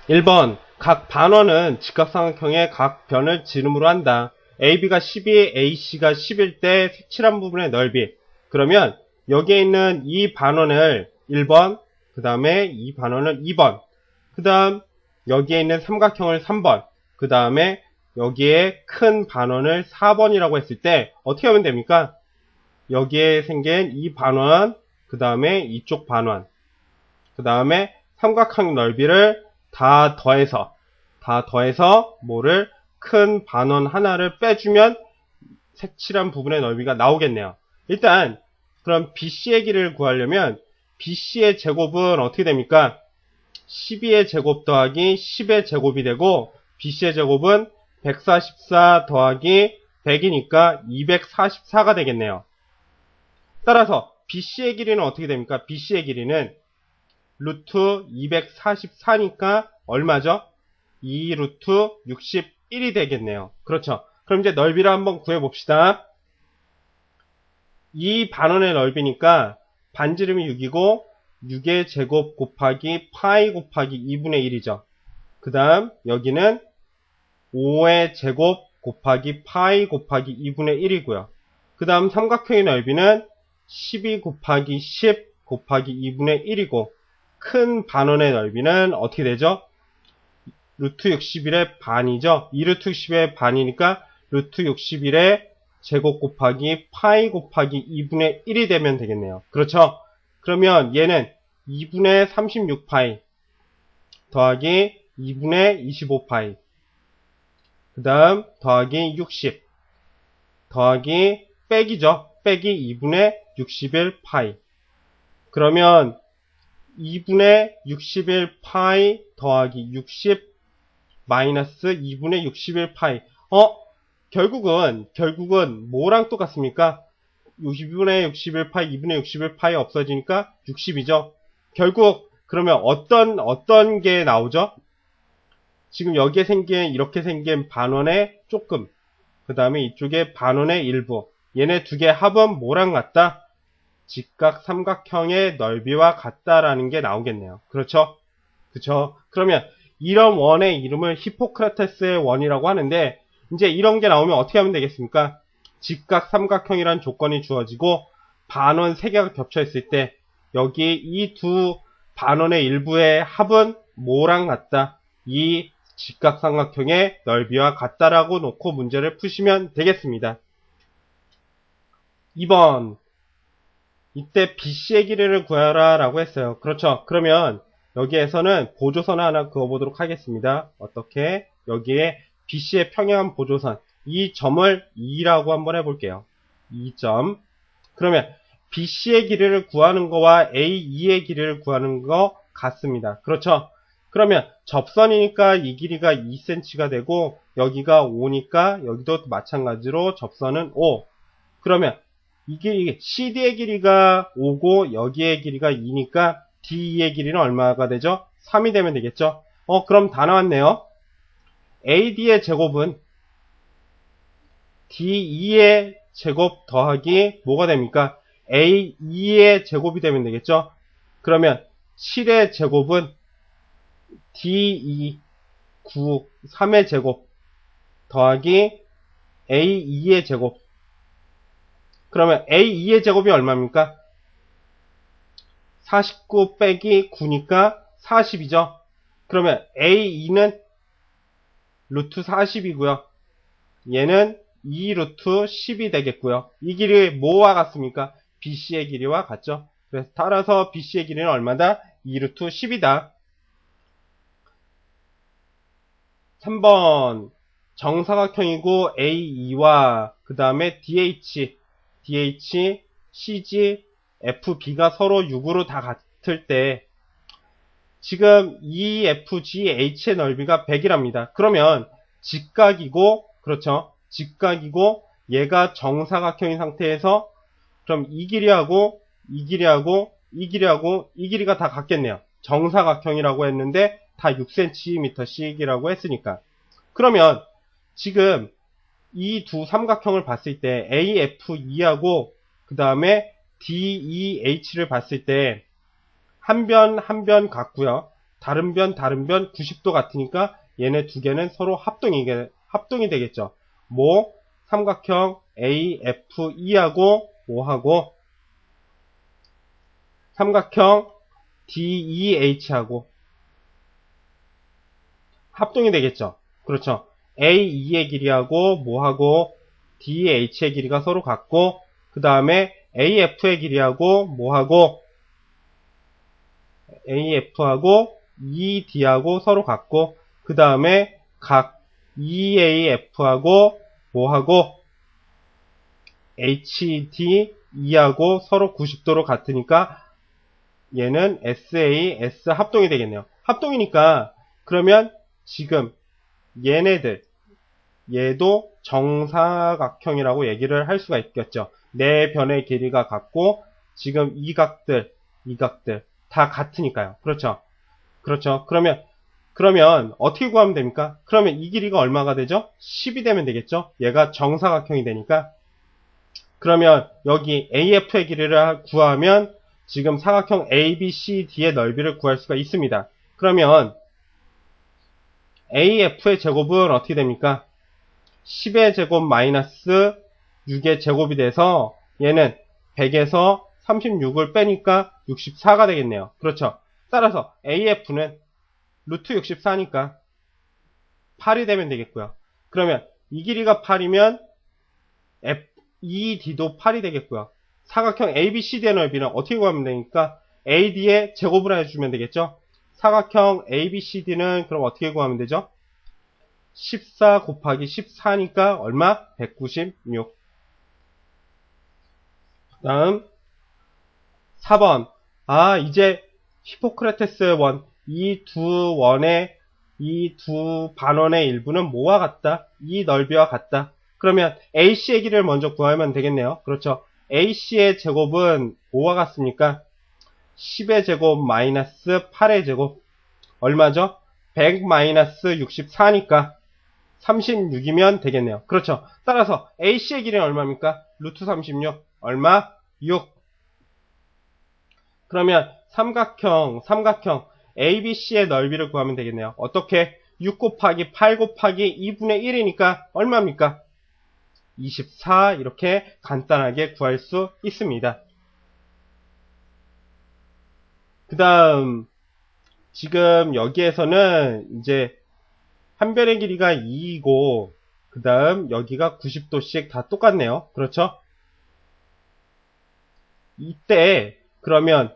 1번 각 반원은 직각삼각형의 각 변을 지름으로 한다. AB가 12, AC가 10일 때 색칠한 부분의 넓이. 그러면 여기에 있는 이 반원을 1번, 그 다음에 이 반원을 2번, 그 다음 여기에 있는 삼각형을 3번, 그 다음에 여기에 큰 반원을 4번이라고 했을 때 어떻게 하면 됩니까? 여기에 생긴 이 반원, 그 다음에 이쪽 반원, 그 다음에 삼각형 넓이를 다 더해서 뭐를 큰 반원 하나를 빼주면 색칠한 부분의 넓이가 나오겠네요. 일단 그럼 BC의 길이를 구하려면 BC의 제곱은 어떻게 됩니까? 12의 제곱 더하기 10의 제곱이 되고 BC의 제곱은 144 더하기 100이니까 244가 되겠네요. 따라서 BC의 길이는 어떻게 됩니까? BC의 길이는 루트 244니까 얼마죠? 2 루트 61이 되겠네요. 그렇죠. 그럼 이제 넓이를 한번 구해봅시다. 이 반원의 넓이니까 반지름이 6이고 6의 제곱 곱하기 파이 곱하기 2분의 1이죠. 그 다음 여기는 5의 제곱 곱하기 파이 곱하기 2분의 1이고요. 그 다음 삼각형의 넓이는 12 곱하기 10 곱하기 2분의 1이고 큰 반원의 넓이는 어떻게 되죠? 루트 61의 반이죠. 2루트 60의 반이니까 루트 61의 제곱 곱하기 파이 곱하기 2분의 1이 되면 되겠네요. 그렇죠? 그러면 얘는 2분의 36파이 더하기 2분의 25파이 그 다음 더하기 60 더하기 빼기죠. 빼기 2분의 61파이 그러면 2분의 61파이 더하기 60 마이너스 2분의 61파이 결국은 뭐랑 똑같습니까? 2분의 61파이 2분의 61파이 없어지니까 60이죠. 결국 그러면 어떤 게 나오죠? 지금 여기에 이렇게 생긴 반원의 조금 그 다음에 이쪽에 반원의 일부 얘네 두 개 합은 뭐랑 같다? 직각 삼각형의 넓이와 같다라는 게 나오겠네요. 그렇죠? 그렇죠? 그러면 이런 원의 이름을 히포크라테스의 원이라고 하는데 이제 이런 게 나오면 어떻게 하면 되겠습니까? 직각 삼각형이란 조건이 주어지고 반원 3개가 겹쳐 있을 때 여기 이 두 반원의 일부의 합은 뭐랑 같다? 이 직각 삼각형의 넓이와 같다라고 놓고 문제를 푸시면 되겠습니다. 2번 이때 BC의 길이를 구하라 라고 했어요. 그렇죠. 그러면 여기에서는 보조선을 하나 그어보도록 하겠습니다. 어떻게? 여기에 BC의 평행한 보조선 이 점을 2라고 한번 해볼게요. 2점 그러면 BC의 길이를 구하는 거와 A2의 길이를 구하는 거 같습니다. 그렇죠? 그러면 접선이니까 이 길이가 2cm가 되고 여기가 5니까 여기도 마찬가지로 접선은 5 그러면 이게 CD의 길이가 5고 여기의 길이가 2니까 DE의 길이는 얼마가 되죠? 3이 되면 되겠죠? 그럼 다 나왔네요. AD의 제곱은 DE의 제곱 더하기 뭐가 됩니까? AE의 제곱이 되면 되겠죠? 그러면 7의 제곱은 DE 9 3의 제곱 더하기 A2의 제곱 그러면 A2의 제곱이 얼마입니까? 49 빼기 9니까 40이죠. 그러면 A2는 루트 40이고요. 얘는 2 루트 10이 되겠고요. 이 길이 뭐와 같습니까? BC의 길이와 같죠. 그래서 따라서 BC의 길이는 얼마다? 2 루트 10이다. 3번 정사각형이고 A2와 그 다음에 DH, CG, FB가 서로 6으로 다 같을 때 지금 EFGH의 넓이가 100이랍니다. 그러면 직각이고 그렇죠. 직각이고 얘가 정사각형인 상태에서 그럼 이 길이하고 이 길이하고 이 길이하고 이 길이가 다 같겠네요. 정사각형이라고 했는데 다 6cm씩이라고 했으니까. 그러면 지금 이 두 삼각형을 봤을 때 AFE하고 그 다음에 DEH를 봤을 때 한 변 한 변 같고요. 다른 변 90도 같으니까 얘네 두 개는 서로 합동이 되겠죠. 뭐 삼각형 AFE하고 뭐하고 삼각형 DEH하고 합동이 되겠죠. 그렇죠. AE의 길이하고 뭐하고 DEH의 길이가 서로 같고 그 다음에 AF의 길이하고 뭐하고 AF하고 ED하고 서로 같고 그 다음에 각 EAF하고 뭐하고 HDE하고 서로 90도로 같으니까 얘는 SAS 합동이 되겠네요. 합동이니까 그러면 지금 얘네들 얘도 정사각형이라고 얘기를 할 수가 있겠죠. 네 변의 길이가 같고 지금 이 각들 다 같으니까요. 그렇죠. 그러면 어떻게 구하면 됩니까? 그러면 이 길이가 얼마가 되죠? 10이 되면 되겠죠. 얘가 정사각형이 되니까. 그러면 여기 AF의 길이를 구하면 지금 사각형 ABCD의 넓이를 구할 수가 있습니다. 그러면 AF의 제곱은 어떻게 됩니까? 10의 제곱 마이너스 6의 제곱이 돼서 얘는 100에서 36을 빼니까 64가 되겠네요. 그렇죠. 따라서 AF는 루트 64니까 8이 되면 되겠고요. 그러면 이 길이가 8이면 ED도 8이 되겠고요. 사각형 ABCD의 넓이는 어떻게 구하면 되니까 AD의 제곱을 해주면 되겠죠. 사각형 ABCD는 그럼 어떻게 구하면 되죠? 14 곱하기 14니까 얼마? 196. 다음 4번. 이제 히포크라테스 원, 이 두 반원의 일부는 뭐와 같다? 이 넓이와 같다. 그러면 AC의 길이를 먼저 구하면 되겠네요. 그렇죠. AC의 제곱은 뭐와 같습니까? 10의 제곱 마이너스 8의 제곱 얼마죠? 100 마이너스 64니까 36이면 되겠네요. 그렇죠. 따라서 AC의 길이는 얼마입니까? 루트 36 얼마? 6. 그러면 삼각형 ABC의 넓이를 구하면 되겠네요. 어떻게? 6 곱하기 8 곱하기 2분의 1이니까 얼마입니까? 24 이렇게 간단하게 구할 수 있습니다. 그 다음 지금 여기에서는 이제 한 변의 길이가 2이고 그 다음 여기가 90도씩 다 똑같네요. 그렇죠? 이때 그러면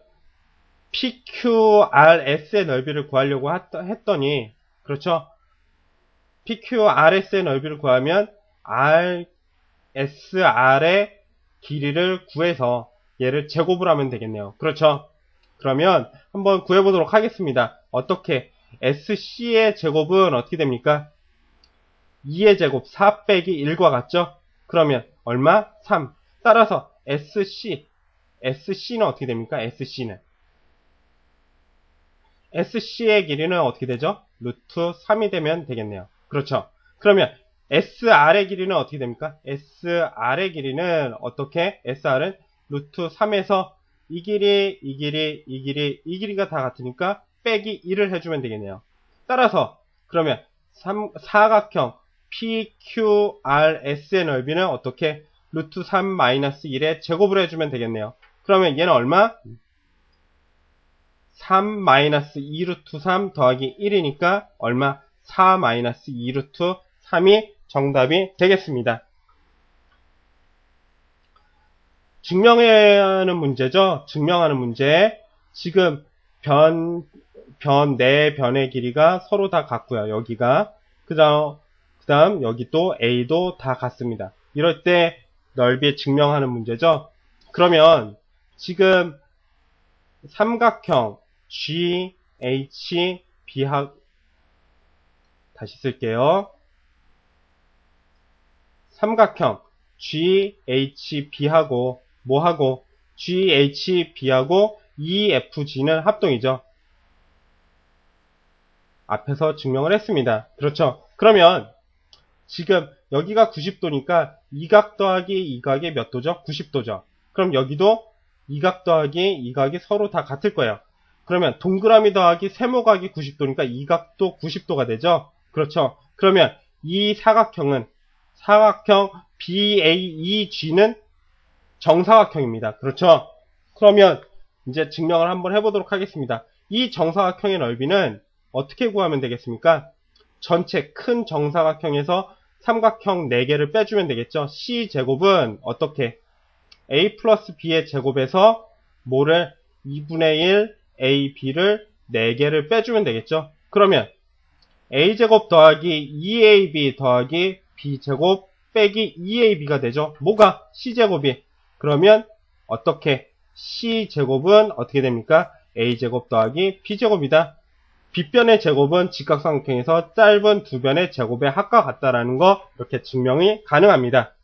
PQRS의 넓이를 구하려고 했더니 그렇죠? PQRS의 넓이를 구하면 SR의 길이를 구해서 얘를 제곱을 하면 되겠네요. 그렇죠? 그러면 한번 구해보도록 하겠습니다. 어떻게? SC의 제곱은 어떻게 됩니까? 2의 제곱 4 빼기 1과 같죠? 그러면 얼마? 3. 따라서 SC는 어떻게 됩니까? SC의 길이는 어떻게 되죠? 루트 3이 되면 되겠네요. 그렇죠? 그러면 SR의 길이는 어떻게 됩니까? SR의 길이는 어떻게? SR은 루트 3에서 이 길이가 다 같으니까 빼기 1을 해주면 되겠네요. 따라서 그러면 사각형 PQRS의 넓이는 어떻게? 루트 3 마이너스 1의 제곱을 해주면 되겠네요. 그러면 얘는 얼마? 3 마이너스 2 루트 3 더하기 1이니까 얼마? 4 마이너스 2 루트 3이 정답이 되겠습니다. 증명하는 문제죠. 증명하는 문제. 지금 네 변의 길이가 서로 다 같고요. 여기가. 그 다음 여기 또 A도 다 같습니다. 이럴 때 넓이 증명하는 문제죠. 그러면 지금 삼각형 GHB하 다시 쓸게요. 삼각형 GHB하고 뭐하고 GHB하고 EFG는 합동이죠. 앞에서 증명을 했습니다. 그렇죠. 그러면 지금 여기가 90도니까 이 각 더하기 이 각이 몇 도죠? 90도죠. 그럼 여기도 이 각 더하기 이 각이 서로 다 같을 거예요. 그러면 동그라미 더하기 세모각이 90도니까 이 각도 90도가 되죠. 그렇죠. 그러면 이 사각형은 사각형 BAEG는 정사각형입니다. 그렇죠. 그러면 이제 증명을 한번 해보도록 하겠습니다. 이 정사각형의 넓이는 어떻게 구하면 되겠습니까? 전체 큰 정사각형에서 삼각형 4개를 빼주면 되겠죠. C제곱은 어떻게? A 플러스 B의 제곱에서 뭐를 2분의 1 AB를 4개를 빼주면 되겠죠. 그러면 A제곱 더하기 2AB 더하기 B제곱 빼기 2AB가 되죠. 뭐가? C제곱이. 그러면 어떻게? C제곱은 어떻게 됩니까? A제곱 더하기 B제곱이다. 빗변의 제곱은 직각삼각형에서 짧은 두 변의 제곱의 합과 같다라는 거 이렇게 증명이 가능합니다.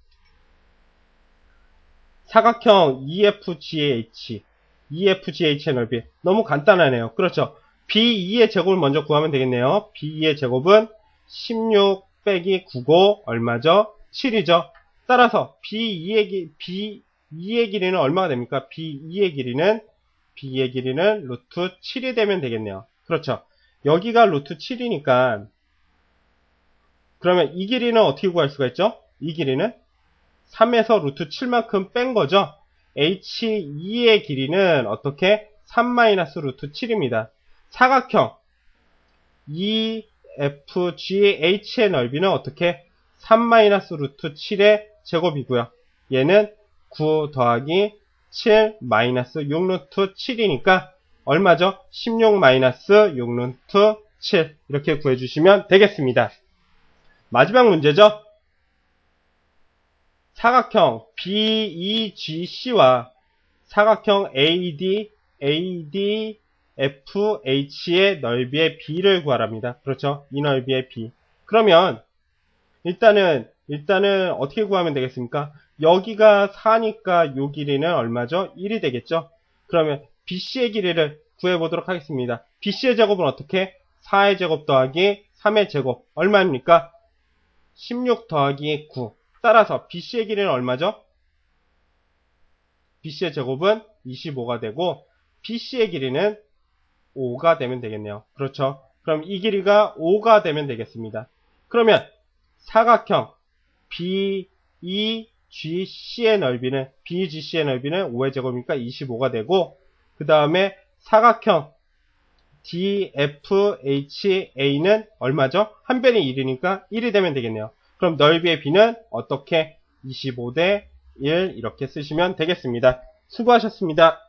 사각형 EFGH의 넓이 너무 간단하네요. 그렇죠. B2의 제곱을 먼저 구하면 되겠네요. B2의 제곱은 16 빼기 9고 얼마죠? 7이죠. 따라서 B2의 길이는 얼마가 됩니까? B2의 길이는 루트 7이 되면 되겠네요. 그렇죠. 여기가 루트 7이니까 그러면 이 길이는 어떻게 구할 수가 있죠? 이 길이는 3에서 루트 7만큼 뺀 거죠. H2의 길이는 어떻게? 3-루트 7입니다. 사각형 EFGH의 넓이는 어떻게? 3-루트 7의 제곱이고요. 얘는 9 더하기 7 마이너스 6루트 7이니까 얼마죠? 16 마이너스 6루트 7 이렇게 구해주시면 되겠습니다. 마지막 문제죠. 사각형 BEGC와 사각형 ADFH의 넓이의 B를 구하랍니다. 그렇죠? 이 넓이의 B. 그러면 일단은 어떻게 구하면 되겠습니까? 여기가 4니까 요 길이는 얼마죠? 1이 되겠죠? 그러면 BC의 길이를 구해보도록 하겠습니다. BC의 제곱은 어떻게? 4의 제곱 더하기 3의 제곱 얼마입니까? 16 더하기 9. 따라서 BC의 길이는 얼마죠? BC의 제곱은 25가 되고 BC의 길이는 5가 되면 되겠네요. 그렇죠? 그럼 이 길이가 5가 되면 되겠습니다. 그러면 사각형 BEGC의 넓이는 5의 제곱이니까 25가 되고 그 다음에 사각형 DFHA는 얼마죠? 한 변이 1이니까 1이 되면 되겠네요. 그럼 넓이의 B는 어떻게? 25 대 1 이렇게 쓰시면 되겠습니다. 수고하셨습니다.